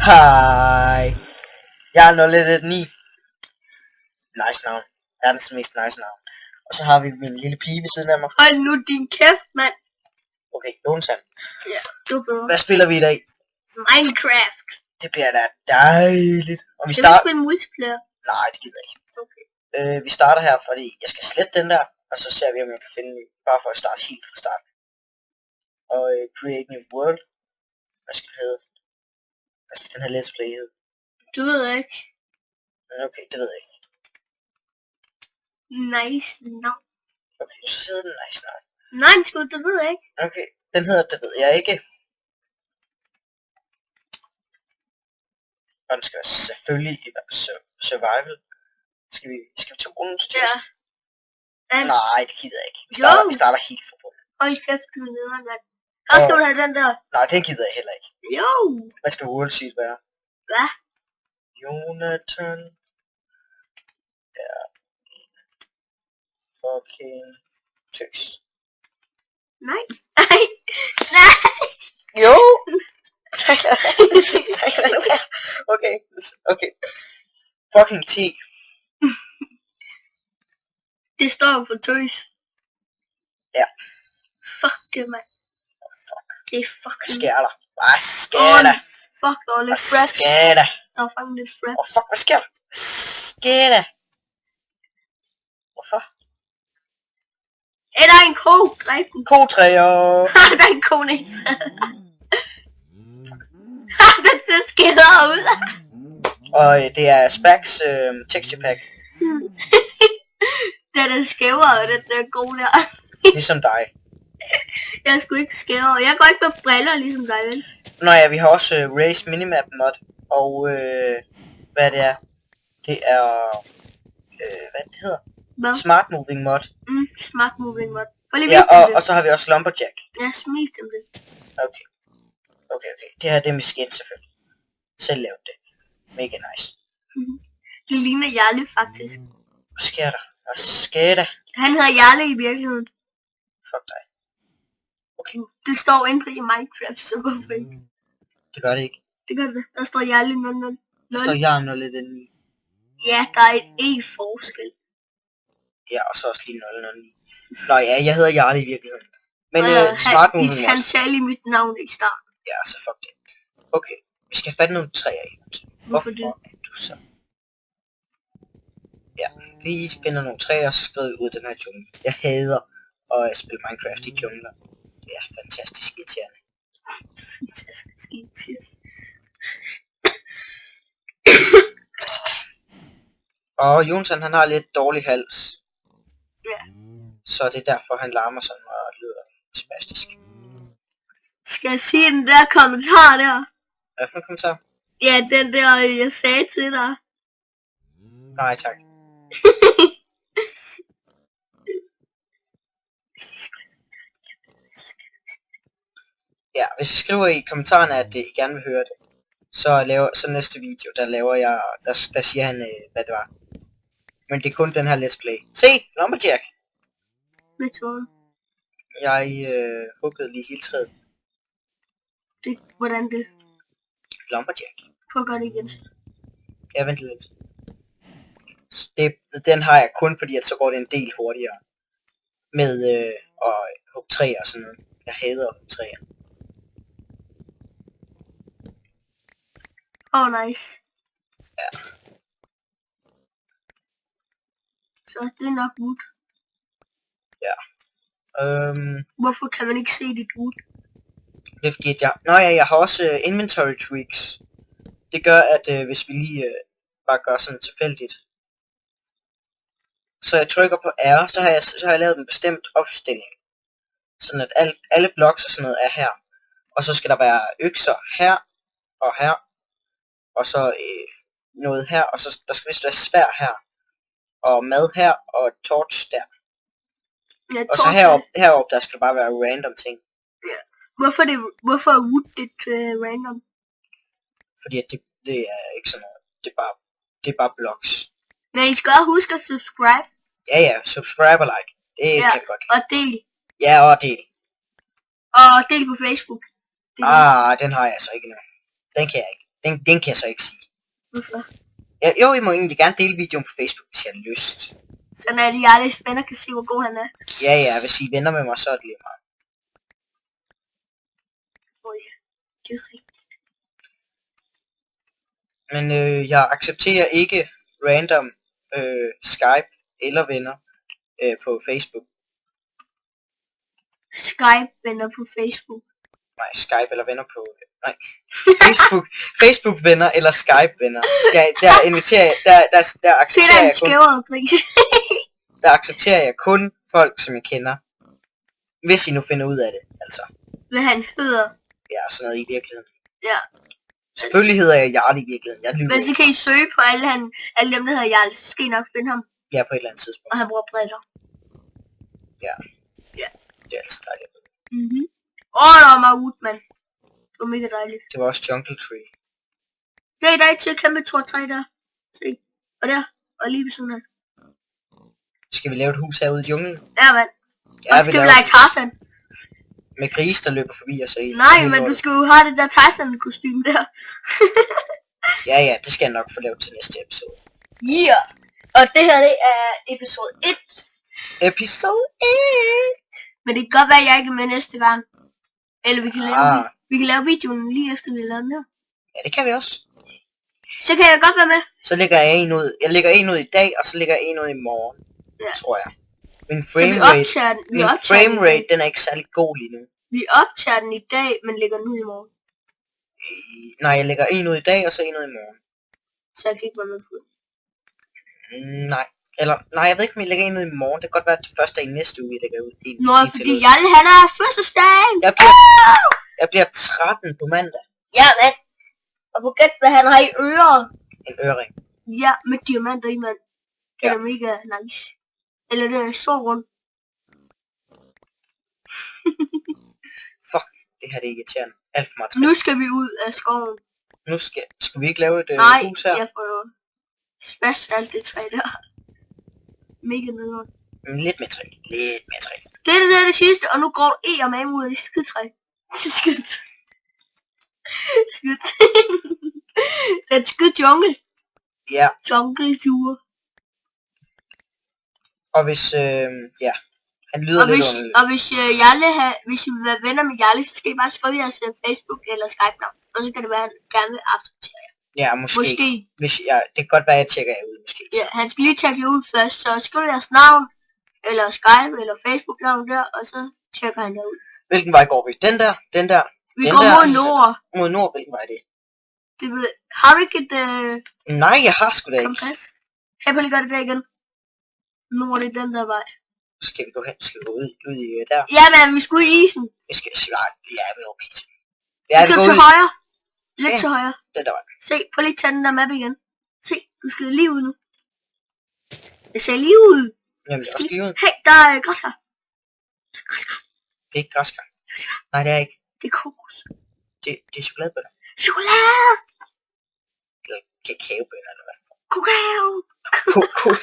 Hej. Jeg er 019. Nice navn. Verdens mest nice navn. Og så har vi min lille pige ved siden af mig. Hold nu din kæft, mand. Okay, Jonathan. Ja, du er bedre. Hvad spiller vi i dag? Minecraft. Det bliver da dejligt. Og vi Kan vi starter... spille multiplayer? Nej, det gider jeg ikke. Okay. Vi starter her, fordi jeg skal slette den der. Og så ser vi, om jeg kan finde den. Bare for at starte helt fra starten. Og create new world. Hvad skal det hedde? Hvad skal den her let's play hedde? Du ved ikke. Okay, det ved jeg ikke. Nice navn. Okay, så hedder den nice navn. Nej, sgu, det ved jeg ikke. Okay, den hedder, det ved jeg ikke. Og den skal selvfølgelig i survival. Skal vi til runden? Ja. Nej, det gider jeg ikke. Vi starter helt fra bunden. Hold kæft, du er nederen, mand. Og skal du have den der? Nej, den gider jeg heller ikke. Jo. Hvad skal world seed være? Hvad? Jonathan. Ja. Fucking tøs. Nej. Nej. Nej. Jo. Okay. Okay. Fucking 10. Det står for tøs. Ja. Fuck det, mand. Fuck. Det er fucking... Hvad sker der? Hvad sker der? Fuck, der var lidt Hvad fraps. sker der? Der var fucking lidt fraps. Fuck, hvad sker der? Sker der? Hvorfor? Der er en ko. Dræb den. Kotræer. Der er en ko ned. Den ser skæder ud. Og det er Spax texture pack. Den er skævere, og den er god der. Ligesom dig. Jeg er sgu ikke skævere. Jeg går ikke med briller ligesom dig, vel? Nå ja, vi har også Race Minimap mod. Og hvad det er? Det er... hvad det hedder? Hvad? Smart Moving mod. Smart moving mod. Ja, og så har vi også Lumberjack. Ja, smil dem det. Okay. Okay. Det her det er med skin selvfølgelig. Selv lavet det. Mega nice. Det ligner Jarle faktisk. Hvad sker der? Hvad sker der? Han hedder Jarle i virkeligheden. Fuck dig. Okay. Det står inde i Minecraft, så hvorfor ikke? Det gør det ikke. Det gør det. Der står Jarle 00. Der står jeg noget lidt inde. Ja, der er et E-forskel. Ja, og så også lige 009. Nå ja, jeg hedder Jarle i virkeligheden. Men Smart Moving mod. Han sagde lige mit navn i starten. Ja, så fuck det. Okay, vi skal fatte nogle træer i. Hvorfor er du så? Ja, vi finder nogle træer, og så skrider vi ud af den her jungle. Jeg hader at spille Minecraft i jungler. Det er fantastisk irriterende. Fantastisk irriterende. Og Jonathan, han har lidt dårlig hals. Ja. Så det er derfor, han larmer sådan og lyder spastisk. Skal jeg sige den der kommentar der? Hvad for en kommentar? Ja, den der, jeg sagde til dig. Nej, tak. Ja, hvis I skriver i kommentarerne, at I gerne vil høre det, så næste video, der laver jeg, der siger han, hvad det var. Men det er kun den her let's play. Se, Lumberjack! Hvad? Jeg huggede lige hele træet. Hvordan det? Lumberjack. Prøv at gøre det igen. Ja, vent lidt. Den har jeg kun fordi, at så går det en del hurtigere. Med at hugge træer og sådan noget. Jeg hader at hugge træer. Nice. Ja. Så det er nok wood. Ja. Hvorfor kan man ikke se dit wood? Det er fordi, at jeg har også inventory tweaks. Det gør, at hvis vi lige bare gør sådan tilfældigt. Så jeg trykker på R, så har jeg lavet en bestemt opstilling. Sådan at alle blocks og sådan noget er her. Og så skal der være økser her og her. Og så noget her, og så der skal vist være svær her. Og mad her, og torch der. Ja, og så heroppe, der skal bare være random ting. Ja. Hvorfor er wood det random? Fordi at det er ikke sådan noget. Det er bare blocks. Men I skal også huske at subscribe. Ja, subscribe og like. Det kan jeg godt lide. Og del. Ja, og del. Og del på Facebook. Den har jeg så ikke nu. Den kan jeg ikke. Den kan jeg så ikke sige. Hvorfor? Ja, jo, I må egentlig gerne dele videoen på Facebook, hvis jeg har lyst. Sådan at de alle venner kan se, hvor god han er. Ja, hvis I er venner med mig, så er det lige meget. Det er rigtigt. Men jeg accepterer ikke random Skype eller venner på Facebook. Skype venner på Facebook. Nej, Skype eller venner på... Nej. Facebook venner eller Skype venner. Der inviterer jeg... Der Se accepterer der jeg en kun... skævere gris. Der accepterer jeg kun folk, som jeg kender. Hvis I nu finder ud af det, altså. Hvad han hedder. Ja, sådan noget i virkeligheden. Ja. Selvfølgelig hedder jeg Jarl i virkeligheden. Jeg lyver Men så kan I søge på alle dem, der hedder Jarl. Så skal I nok finde ham. ja, på et eller andet tidspunkt. Og han bruger briller. Det er altid dejligt. Mhm. Der var meget ud, mand. Det var mega dejligt. Det var også Jungle Tree. Det er i dag til kæmpe tor 3 der. Se. Og der. Og lige ved siden af. Skal vi lave et hus herude i junglen? Ja, mand. Ja, Og så skal vi lege Tarzan. med grise, der løber forbi os. Nej, men du skal jo have det der Tarzan-kostyme der. Ja, det skal jeg nok få lavet til næste episode. Yeah. Og det her, det er episode 1. Episode 1! Men det kan godt være, at jeg ikke er med næste gang. Eller vi kan lave videoen lige efter vi lavede den her. Ja, det kan vi også. Så kan jeg godt være med. Så lægger jeg en ud. Jeg lægger en ud i dag, og så lægger jeg en ud i morgen. Ja. Tror jeg. Min Så vi frame rate, den er ikke særlig god lige nu. Vi optager den i dag, men lægger den ud i morgen. Nej, jeg lægger en ud i dag, og så en ud i morgen. Så jeg kan ikke være med på det. Nej. Nej, jeg ved ikke, om jeg lægger en ud i morgen. Det kan godt være, at det første er i næste uge, jeg lægger ud. Nå, fordi Jalle, han er fødselsdag. Jeg bliver 13 på mandag. Ja, mand. Og på gæt, hvad han har i øret. En ørering. Ja, med diamanter i, mand. Det er Ja. mega nice. Eller det er så rundt. Fuck, det her det er irriterende. Alt for meget træ. Nu skal vi ud af skoven. Nu skal vi ikke lave et Nej, hus her? jeg får smash alt det træ der. Mega nederen. Lidt mere træ. Lidt mere træ. Det er det sidste, og nu går E og Mam ud af det skidtræ. Skidt. Skidt. Det er et skidt jungle. Ja, Jungle ture. og hvis, ja, han lyder lidt underligt. Og hvis hvis I vil være venner med Jarle, så skal I bare skrive jeres Facebook eller Skype-navn. Og så kan det være, at han gerne vil acceptere jer. Ja, måske. Måske. Hvis det kan godt være, at jeg tjekker jer ud, måske. Ja, han skal lige tjekke jer ud først, så skriv jeres navn, eller Skype, eller Facebook-navn der, og så tjekker han jer ud. Hvilken vej går vi? Den der? Vi går mod nord. Mod nord, hvilken vej er det? Det ved, har du ikke et Nej, jeg har sgu da ikke. kompas? Kan jeg lige gøre det der igen? Nu er det den der vej. Skal vi gå hen? Skal vi gå ud i der? Ja, men vi skal ud i isen. Vi skal, ja, men okay. Vi Ja, vi skal går til ud. højre. Lidt Ja. til højre. Den der vej. Se, prøv lige at tage den der map igen. Se, du skal lige ud nu. Jeg ser lige ud. Jamen, jeg skal lige ud. Hey, der er græskar. Det er ikke græskar. Nej, det er ikke. Det er kokos. Det er chokoladebønner. Chokolade! Eller kakaobønner, eller hvad. Kokao! Kokos.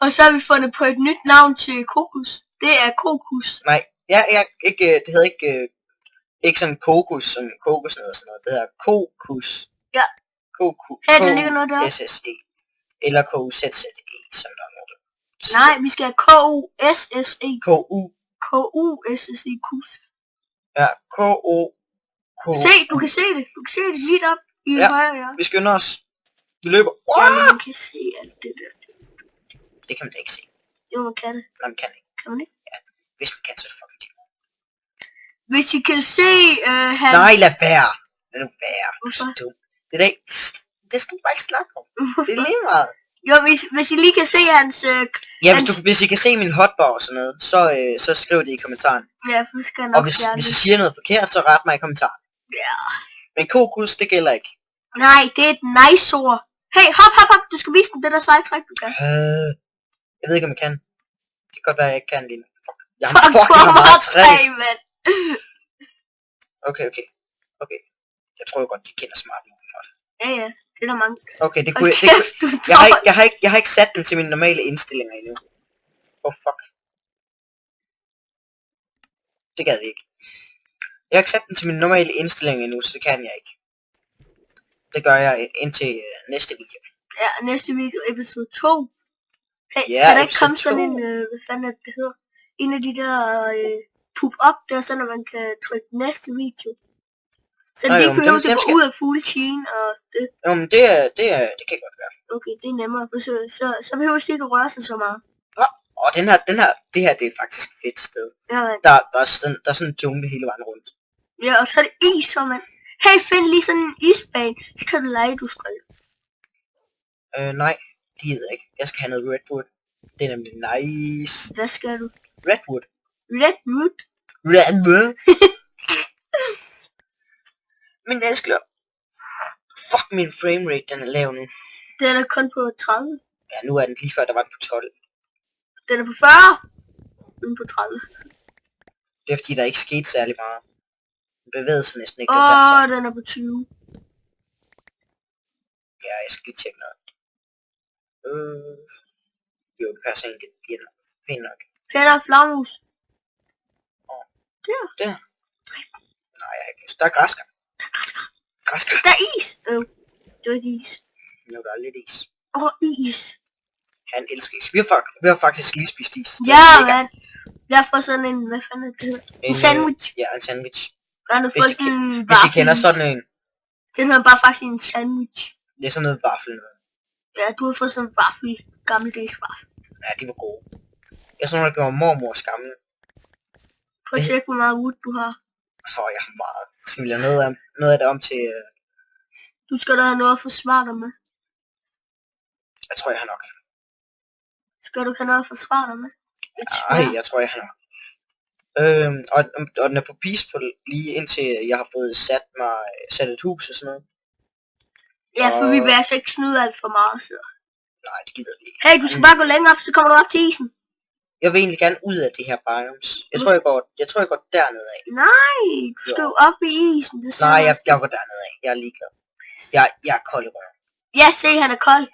Og så har vi fundet på et nyt navn til kokos. Det er kokos. Nej, jeg ikke, det hedder ikke sådan kokos, som kokosnød og sådan noget. Det hedder kokus. Ja. Kokus. Her, der ligger noget der. SSE. Eller KUZZE, som der er noget. Nej, vi skal have K-U-S-S-E. KU. K-U-S-S-E. Kus. Ja, KO. Se, du kan se det. Du kan se det lige op i Ja. højre, ja. Vi skynder os. Vi løber. Ja, men man kan se alt det der. Det kan man da ikke se. Jo, man kan det. Nej, man kan ikke. Kan man ikke? Hvis man kan, så er det fucking det. Hvis I kan se hans... Nej, lad være. Lad nu være. Hvorfor? Du. Det er da ikke... Det skal du bare ikke snakke om. Det er lige meget. Jo, hvis I lige kan se hans... Ja, hvis I kan se min hotbar og sådan noget, så skriv det i kommentaren. Ja, for skal jeg Og nok fjerne hvis det. jeg siger noget forkert, så ret mig i kommentaren. Ja. Men kokus, det gælder ikke. Nej, det er et nice ord. Hey, hop. Du skal vise dem det der seje træk, du kan. Jeg ved ikke, om jeg kan. Det kan godt være, at jeg ikke kan lige nu. Fuck. Jeg har Fuck, fucking hvor meget træ. mand. Okay. Jeg tror godt, de kender smart nu. Ja, det er der mange. Okay, det Hold kunne kæft, du er jeg har ikke sat den til mine normale indstillinger endnu. Fuck. Det gad vi ikke. Jeg har ikke sat den til min normale indstilling endnu, så det kan jeg ikke. Det gør jeg indtil næste video. Ja, næste video, episode 2. Hey, Ja, kan der ikke komme episode sådan 2? en, hvad fanden er det hedder? En af de der pop-up der, så når man kan trykke næste video. Så Nå, det jo, ikke men behøver dem at gå skal- ud af full chain og det. Jo, men det kan godt være. Okay, det er nemmere, for så behøver det ikke at røre sig så meget. Og det her, det er faktisk et fedt sted. Ja, man. Der er sådan en jungle hele vejen rundt. Ja, og så er det is, så man. Hey, find lige sådan en isbane, så kan du lege, du skal. Nej, det gider jeg ikke. Jeg skal have noget redwood. Det er nemlig nice. Hvad skal du? Redwood. Redwood? Redwood. Men jeg skal... Fuck, min framerate, den er lav nu. Den er kun på 30. Ja, nu er den lige før, der var den på 12. Den er på 40. Den er på 30. Det er fordi, der ikke skete særlig meget. Den bevægede sig næsten ikke. Det var derfor. Den er på 20. Ja, jeg skal lige tjekke noget. Jo, det passer egentlig. Det er fint nok. Den er flagmus. Der. Nej, jeg har ikke lyst. Der er græskar. Græskar. Der er is. Det var ikke is. Jo, der er lidt is. Is. Han elsker is. Vi har faktisk lige spist is. Det er Ja, lækkert. mand. Jeg får sådan en, hvad fanden er det hedder? En sandwich. Ja, en sandwich. Han har fået sådan en Hvis I vaffel. kender sådan en. Den hedder bare faktisk en sandwich. Det er sådan noget vaffel noget. Ja, du har fået sådan en vaffel. Gammeldags vaffel. Ja, de var gode. Jeg så nogle, der gjorde mormors gamle. Prøv at tjekke, hvor meget wood du har. Jeg har meget. Så vil jeg noget af det om til... Du skal da have noget at forsvare dig med. Jeg tror, jeg har nok. Skal du ikke have noget at forsvare dig med? Ej, jeg tror, jeg har nok. Og den er på peaceful lige indtil jeg har fået sat et hus og sådan noget. Ja, for vi vil altså ikke snyde alt for meget, så. Nej, det gider vi ikke. Hey, du skal bare gå længere op, så kommer du op til isen. Jeg vil egentlig gerne ud af det her biomes. Jeg tror, jeg går dernede af. Nej, du skal jo op i isen. Det Nej, jeg går dernede af. Jeg er ligeglad. Jeg er kold i røven. Ja, se, han er kold.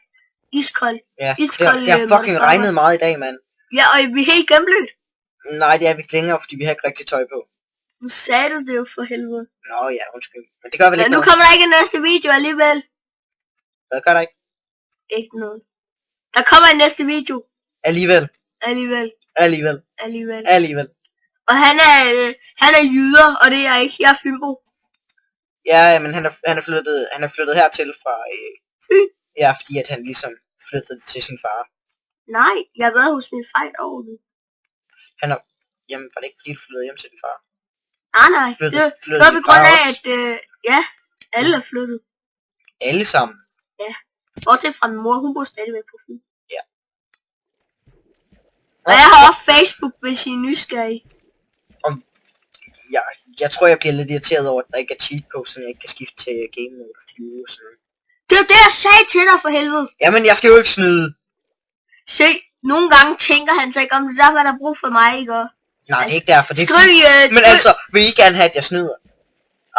Iskold. Ja, Iskold, det har fucking regnet meget i dag, mand. Ja, og vi er helt gennemblødt. Nej, det er vi ikke længere, fordi vi har ikke rigtig tøj på. Nu sagde du det jo for helvede. Nå ja, undskyld. Men det gør vel Ja, ikke nu noget. kommer der ikke en næste video alligevel. Hvad gør der ikke? Ikke noget. Der kommer en næste video. Alligevel. Og Og han er jyder, og det er jeg ikke. Jeg er Fynbo. Ja, men han er flyttet hertil fra... Fyn? Ja, fordi at han ligesom flyttede til sin far. Nej, jeg har været hos min far et år nu. Jamen, var det ikke fordi du flyttede hjem til din far? Nej, Flyttede det var på din grund far af, også? at ja, alle er flyttet. Alle sammen. Bortset fra min mor, hun bor stadigvæk på Fyn. Ja. Og jeg har også Facebook, hvis I er nysgerrige. Jeg tror, jeg bliver lidt irriteret over, at der ikke er cheat på, så jeg ikke kan skifte til game mode og flyve og sådan noget. Det var det, jeg sagde til dig for helvede. Jamen, jeg skal jo ikke snyde. Se, nogle gange tænker han sig ikke om det, derfor er der brug for mig, ikke? Og Nej, det er ikke derfor. Det er skriv, Men altså, vil I gerne have, at jeg snyder?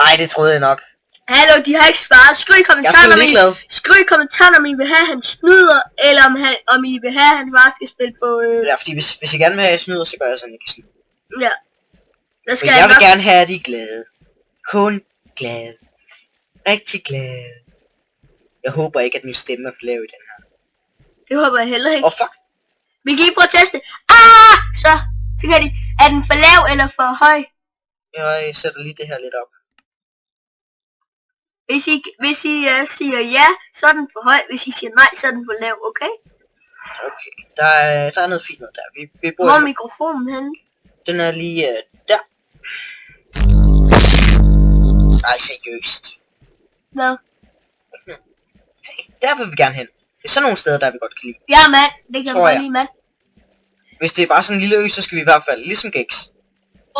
Ej, det troede jeg nok. hallo, de har ikke svaret. Skriv i Jeg er kommentarerne, sgu ligeglad. om I vil have, at han snyder, eller om I vil have, at han bare skal spille på... Ja, fordi hvis I gerne vil have, at jeg snyder, så gør jeg sådan, at jeg kan snyde. Ja. Der For skal jeg vil nok... gerne have, at I er glade. Kun glade. Rigtig glade. Jeg håber ikke, at min stemme er for lav i den her. Det håber jeg heller ikke. Åh, fuck. Vi kan lige prøve at teste. Så kan de... Er den for lav eller for høj? Jeg sætter lige det her lidt op. Hvis I siger ja, så er den for høj. Hvis I siger nej, så er den for lav, okay? Okay, der er noget fint noget der. Vi Hvor bor er mikrofonen henne? Den er lige der. Nej, seriøst. Hvad? Der vil vi gerne hen. Det er sådan nogle steder, der vi godt kan lide. Ja, mand. Det kan Tror man jeg. lige, mand. Hvis det er bare sådan en lille ø, så skal vi i hvert fald, ligesom Gex.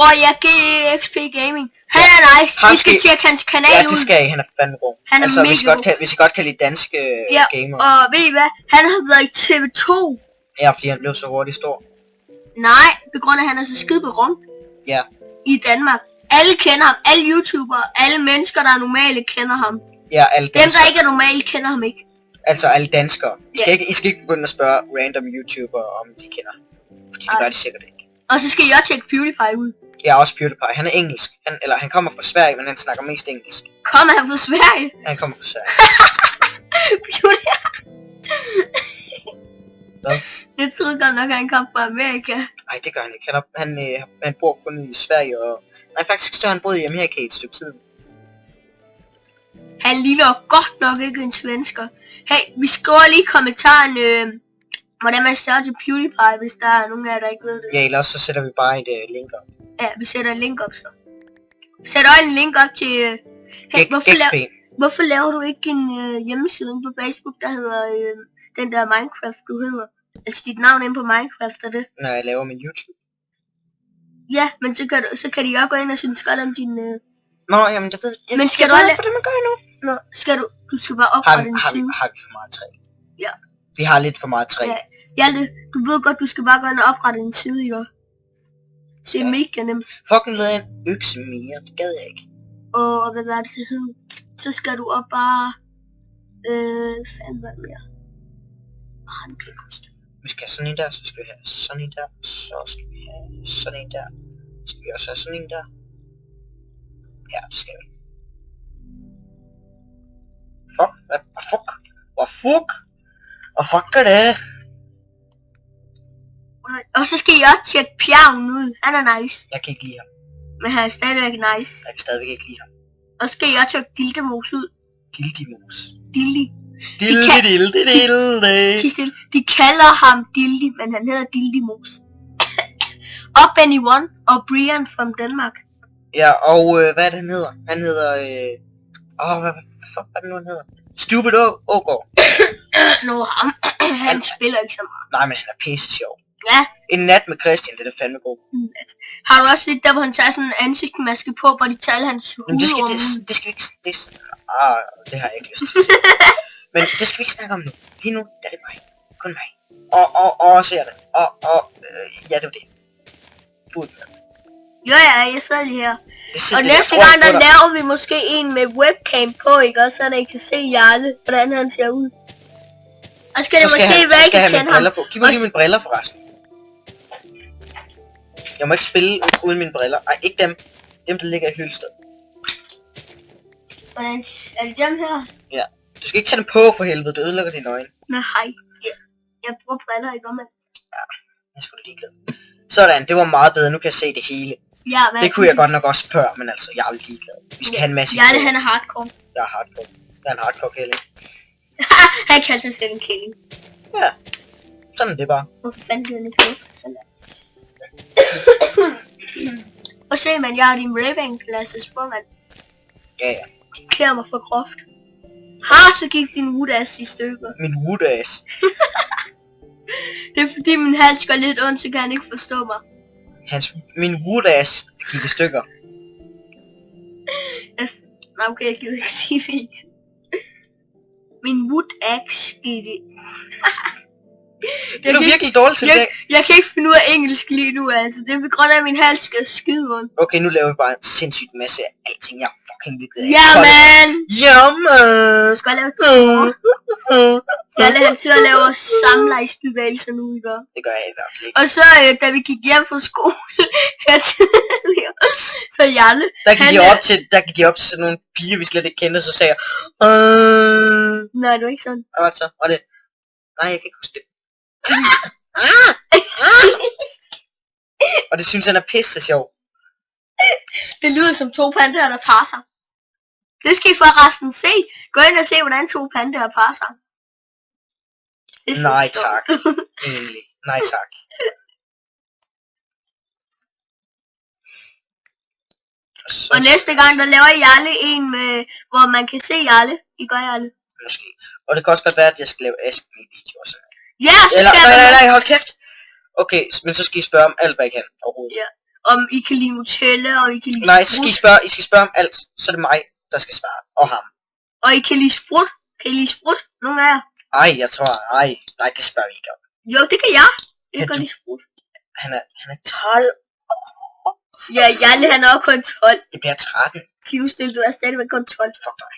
Og jeg GXP Gaming. Han er nice. Ham I skal skal- tjekke hans kanal Ja, ud. det skal I. Han er fandme god. Han er Altså, mega god. hvis I godt kan lide danske Ja, gamer. og ved I hvad? Han har været i TV2. Ja, fordi han blev så hurtigt stor. Nej, på grund af at han er så skide berømt. Ja. I Danmark. Alle kender ham. Alle YouTubere. Alle mennesker, der er normale, kender ham. Ja, alle Dem, der danskere. ikke er normale, kender ham ikke. Altså alle danskere. Ja. I skal ikke begynde at spørge random YouTubere, om de kender. Fordi det Ej. gør de sikkert ikke. Og så skal I også tjekke PewDiePie ud. Ja, også PewDiePie. Han er engelsk. Han kommer fra Sverige, men han snakker mest engelsk. Kommer han fra Sverige? Han kommer fra Sverige. PewDiePie. Hvad? Jeg troede godt nok, at han kom fra Amerika. Nej, det gør han ikke. Han bor kun i Sverige, og... Nej, faktisk så han boet i Amerika i et stykke tid. Han ligner godt nok ikke en svensker. Hey, vi skriver lige i kommentaren, hvordan man starter til PewDiePie, hvis der er nogen af jer, der ikke ved det. Ja, ellers så sætter vi bare et link op. Ja, vi sætter en link op så. Vi sætter også en link op til... Hey, hvorfor laver du ikke en hjemmeside på Facebook, der hedder den der Minecraft, du hedder? Altså dit navn ind på Minecraft er det? Når jeg laver min YouTube. Ja, men så kan de også gå ind og synes godt om din... Nå, jamen det ved jeg. Men skal du også... hvordan man gør nu? Nå, du skal bare oprette en side. Har vi for meget træ? Ja. Vi har lidt for meget træ. Ja, Hjalte, du ved godt, du skal bare gå ind og oprette en side, ikke? Se mega nemt. Fucking led en økse mere, det gad jeg ikke. Og hvad var det, det hed? Så skal du op bare... fanden hvad mere? Nu kan jeg ikke huske det. Vi skal have sådan en der, så skal vi have sådan en der, så skal vi have sådan en der. Så skal vi også have sådan en der. Ja, det skal vi. Fuck, hvad fuck er det? Og så skal I også tjekke Pjavn ud. Han er nice. Jeg kan ikke lide ham. Men han er stadigvæk nice. Jeg kan stadigvæk ikke lide ham. Og så skal I også tjekke Dildemos ud. Dildimus. Dildi. Dildi. De kalder ham Dildi, men han hedder Dildemos. Og Benny One og Brian from Denmark. Ja, og hvad er det han hedder? Han hedder hvad fuck er det nu han hedder? Stupid Ågaard. Nå ham. Han spiller ikke så meget. Nej, men han er pisse sjov. Ja. En nat med Christian, det er da fandme god. Har du også set der, hvor han tager sådan en ansigtsmaske på, hvor de taler hans hud? Men det skal vi ikke... det har jeg ikke lyst til. Men det skal vi ikke snakke om nu. Lige nu, der er det mig. Kun mig. Og ser det. Ja, det var det. Fuld med. Ja, jeg sidder lige her. Og det næste gang, der laver vi måske en med webcam på, ikke? Også så I kan se Jarle, hvordan han ser ud. Og skal det måske være, ikke kende ham. Giv mig lige mine briller forresten. Jeg må ikke spille uden mine briller. Ej, ikke dem. Dem, der ligger i hylstedet. Hvordan? Er det dem her? Ja. Du skal ikke tage dem på for helvede, du ødelægger dine øjne. Nej, jeg bruger briller, ikke om. Ja, jeg skulle ligeglad. Sådan, det var meget bedre, nu kan jeg se det hele. Ja, det kunne jeg godt nok også før, men altså, jeg er aldrig ligeglad. Vi skal have en masse... Ja, han er hardcore. Jeg er hardcore. Jeg er en hardcore kælling. Han kalder sig selv en kælling. Ja, sådan er det bare. Hvorfor fanden gider han ikke med? Sådan der. Og se, man, jeg har din Ray-Ban glasses på, mand. Ja. De klæder mig for groft. Så gik din wood-ass i stykker. Min wood-ass. Det er fordi min hals går lidt ondt, så kan han ikke forstå mig. Min wood-ass gik i stykker. Okay, jeg gider ikke sige det igen. Min wood-axe gik i... Det er du virkelig dårligt til det. Jeg kan ikke finde ud af engelsk lige nu, altså. Det er på grund af, at min hals skal skide rundt. Okay, nu laver vi bare en sindssygt masse af alting. Jeg er fucking ligeglad. Ja, man! Ja, man! Du skal lave Jalle, han sidder og laver samlejsbevægelser nu, ikke? Det gør jeg i hvert fald ikke. Og så, da vi gik hjem fra skole her tidligere, så Jalle... Der gik jeg op til sådan nogle piger, vi slet ikke kendte, så sagde jeg... Nej, det var ikke sådan. Hvad var det så? Var det... Nej, jeg kan ikke huske det. Og det synes han er pisse sjov. Det lyder som to pandaer, der passer. Det skal I forresten se. Gå ind og se, hvordan to pandaer passer. Nej tak. Egentlig. Nej tak. Og næste gang, der laver Jarle en med, hvor man kan se Jarle. I gør Jarle. Måske. Og det kan også godt være, at jeg skal lave Ask-Me-videoer. Så. Ja, så skal Nej, hold kæft. Okay, men så skal I spørge om alt, hvad I kan overhovedet. Ja. Om I kan lide Nutella, og I kan lide Nej, så skal I spørge om alt. Så er det mig, der skal svare. Og ham. Og I kan lide sprut. Kan I lide sprut? Nogle af jer? Ej, jeg tror, nej, det spørger vi ikke om. Jo, det kan jeg. Jeg kan lide sprut. Han er 12. Ja, Jarle, han er også kun 12. Det bliver 13. Sivstil, du er stadigvæk kun 12. Fuck dig.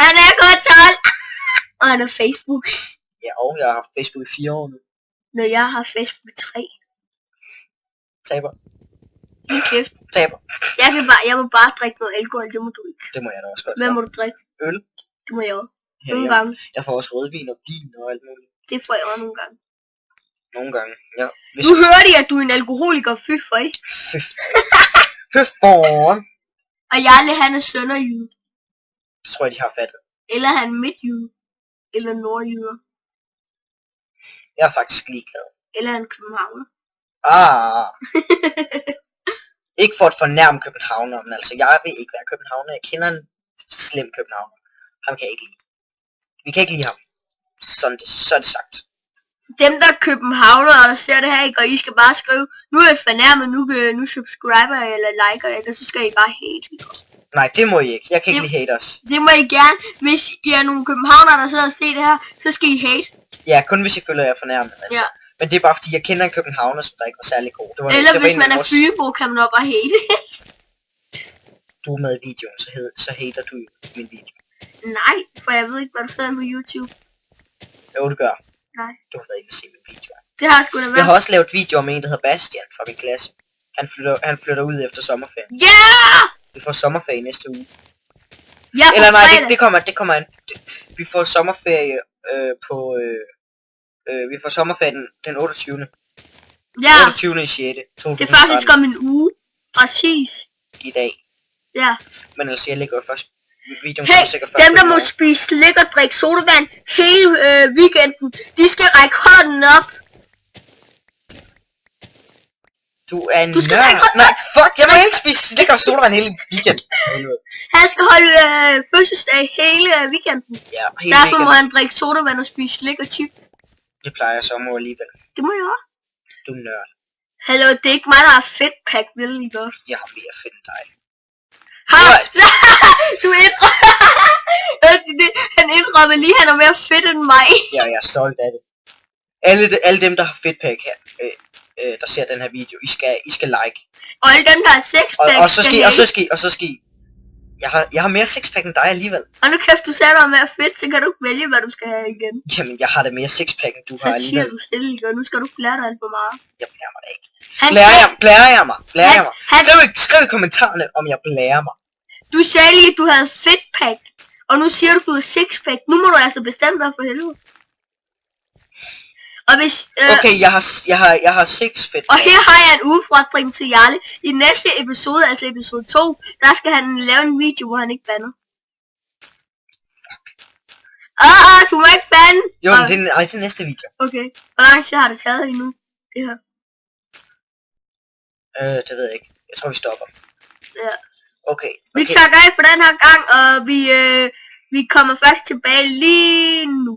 Han er kun 12. Og han er Facebook. Ja, og jeg har haft Facebook i 4 år nu. Når jeg har Facebook i 3. Taber. Din kæft. Taber. Jeg må bare drikke noget alkohol, det må du ikke. Det må jeg da også godt. Hvad må du drikke? Øl. Det må jeg også. Ja, Nogle gange. Jeg får også rødvin og vin og alt muligt. Det får jeg også nogle gange. Nogle gange, ja. Nu hører de, at du er en alkoholiker. Fy for i. Fy foran. Og Jarle, han er sønderjyde. Det tror jeg, de har fattet. Eller han er midtjyde. Eller nordjyder. Jeg er faktisk ligeglad. Eller han er københavner. Ikke for at fornærme københavner, men altså, jeg vil ikke være københavner. Jeg kender en slem københavner. Ham kan jeg ikke lide. Vi kan ikke lide ham. Så er det sagt. Dem der er københavner, der ser det her, ikke? Og I skal bare skrive, nu er jeg fornærmet, nu subscriber jeg eller liker jeg, og så skal I bare hate. Nej, det må I ikke. Jeg kan ikke lide haters. Det må I gerne. Hvis I er nogle københavner, der sidder og ser det her, så skal I hate. Ja, kun hvis I føler jer fornærmet. Altså. Ja. Men det er bare fordi, jeg kender en københavner, som der ikke var særlig god. Eller hvis man er fynbo, kan man også bare hate. Du er med i videoen, så hater du min video. Nej, for jeg ved ikke, hvad du sidder på YouTube. Jo, det gør. Nej. Du har været inde og se min video. Det har jeg sgu da været. Jeg har også lavet videoer med en, der hedder Bastian fra min klasse. Han flytter ud efter sommerferien. Ja! Yeah! Vi får sommerferie næste uge. Ja, eller nej, det kommer an. Vi får sommerferie vi får sommerferie den 28. Ja. 28. i 6. 2013. Det er faktisk om en uge. Præcis. I dag. Ja. Men altså, jeg lægger først videoen hey, dem der må spise slik og drikke sodavand hele weekenden, de skal række hånden op. Du er en nørd. Nej, fuck, jeg må ikke spise slik og sodavand hele weekenden. Han skal holde fødselsdag hele weekenden. Ja, hele derfor må han drikke sodavand og spise slik og chips. Det plejer jeg så må alligevel. Det må jeg også. Du er nørd. Hallo, det er ikke mig, der har fedtpack, vil I godt? Jeg har mere fedt end dig. Du han indrømmer lige, han er mere fedt end mig. Ja, jeg er stolt af det. Alle dem, der har fedtpack her, der ser den her video, I skal like. Og alle dem, der har sixpack, og så skal I. Jeg har mere sixpack end dig alligevel. Og nu kæft, du sagde dig mere fedt, så kan du ikke vælge, hvad du skal have igen. Jamen, jeg har da mere sixpack end du har alligevel. Så siger du stille, og nu skal du blære dig alt for meget. Jeg blærer mig da ikke. Blærer jeg mig? Skriv i kommentarerne, om jeg blærer mig. Du sagde lige, at du havde fedtpack, og nu siger du, at du har sixpack. Nu må du altså bestemme dig for helvede. Og hvis... Okay, jeg har 6 fedt. Og her har jeg en udfordring til Jarle. I næste episode, altså episode 2, der skal han lave en video, hvor han ikke bander. Fuck. Du må ikke bande. Jo, men det er næste video. Okay. Hvor lang tid har det taget endnu? Det her. Det ved jeg ikke. Jeg tror, vi stopper. Ja. Okay. Vi takker af for den her gang, og vi kommer først tilbage lige nu.